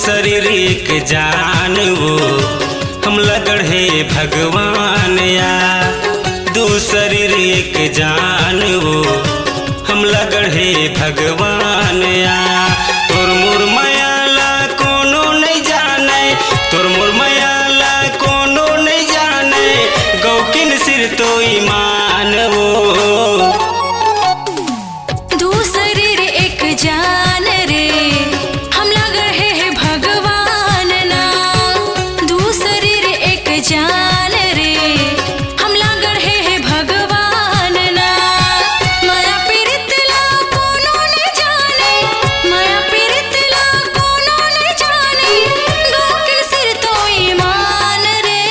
शरीर एक जान वो हम लगड़े भगवान या दू शरीर एक जान वो हम लगड़े भगवान या तोर मोर मायाला कोनो नहीं जाने तोर मोर मायाला कोनो नहीं जाने गौकिन सिर तो ईमान वो दू शरीर एक जान रे हम लगड़े भगवान ना दू शरीर एक जान रे हम लगड़े भगवान ना माया पीरितला कोनो न जाने माया पीरितला कोनो न जाने गौकिन सिर तो ईमान रे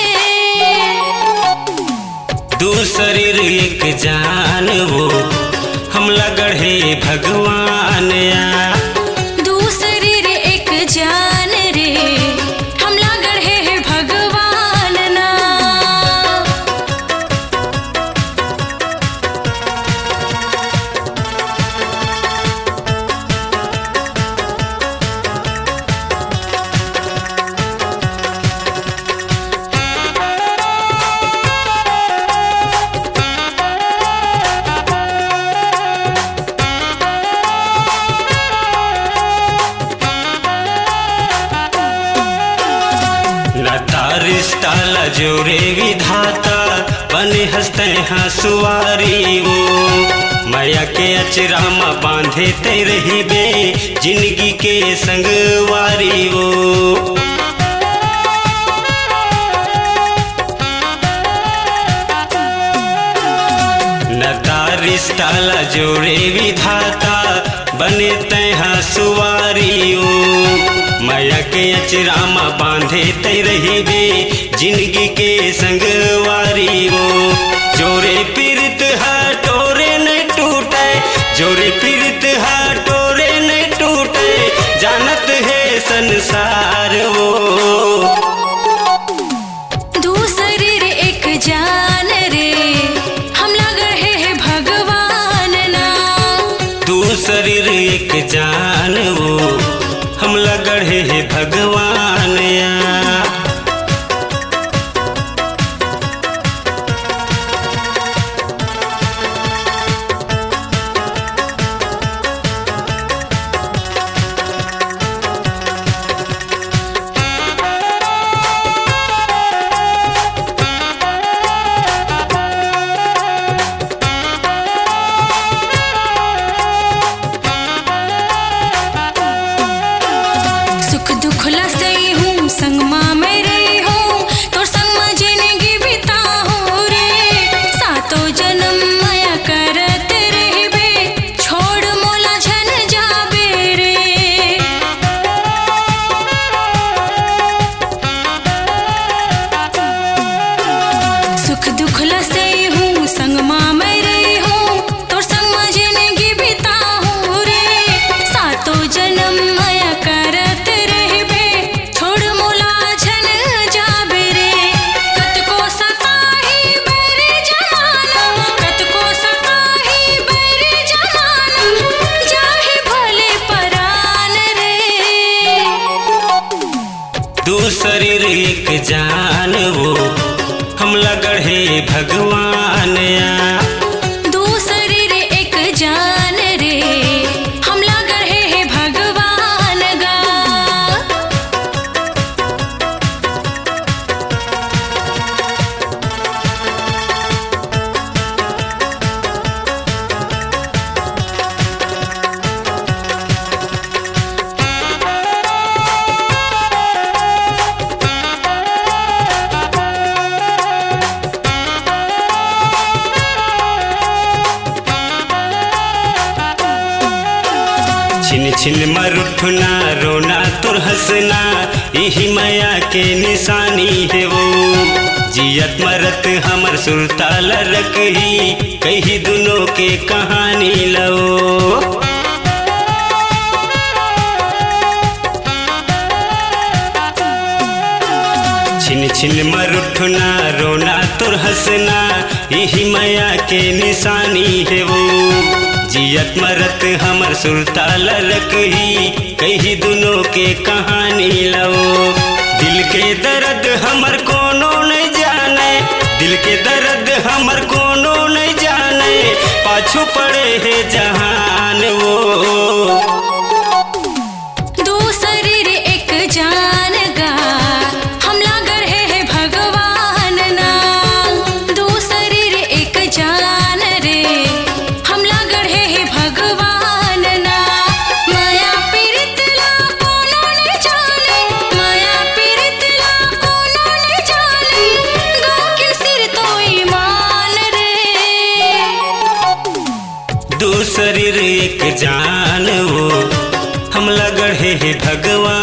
दू शरीर एक जान वो हम लगड़े भगवान या दू शरीर एक जान रे हम लगड़े भगवान ना नाता रिश्ता ला जोरे विधाता बने हंसते हंसुआरी वो माया के अचरा में बांधे ते रही बे जिंदगी के संगवारी वो नाता रिश्ता ला जोड़े विधाता बने ते हंसुआरी वो माया के अचरा में बांधे ते रही बे जिंदगी के संगवारी वो जोरे पीरित हटोरे नहीं टूटे जोरे पीरित हटोरे नहीं टूटे जानत है संसार वो दू शरीर एक जान रे हम लगड़े भगवान ना दू शरीर एक जान वो हम लगड़े भगवान या सुख दुख ला सही हूँ संग माँ में रही हूँ तो संग माँ जिंदगी बिता हूँ रे सातों जन्म माया करत रहबे छोड़ मोला झन जाबे रे सुख दुख ला सही हूँ संग माँ में रही हूँ तो संग माँ जिंदगी बिता हूँ रे सातों जन्म माया करत रहबे छोड़ मोला झन जाबे रे कतको सताही बेरे जमाना कतको सताही बेरे जमाना जाहे भले परान रे दू शरीर एक जान वो हम लगड़े भगवान या दू शरीर एक जान रे हम लगड़े भगवान गा छिन छिन मर उठना रोना तुर हंसना यही माया के निशानी है वो जियत मरत हमर सुरताल रखी कही दोनों के कहानी लो छिन छिन मर उठना रोना तुर हंसना यही माया के निशानी है वो। जियत मरत हमर सुरताल रखी कही दोनों के कहानी लो। दिल के दर्द हमर कोनो नहीं जाने, दिल के दर्द हमर कोनो नहीं जाने, पाछू पड़े है जहान वो। दो शरीर एक जान गा हमला गढ़े है भगवान ना। दो शरीर एक जान रे हमला गढ़े है भगवान ना। माया पीड़ित ला कोनो नहीं जाने, माया पीड़ित ला कोनो नहीं जाने, गाँव के सिर तो ईमान रे। दो शरीर एक जान वो हमला गढ़े है भगवान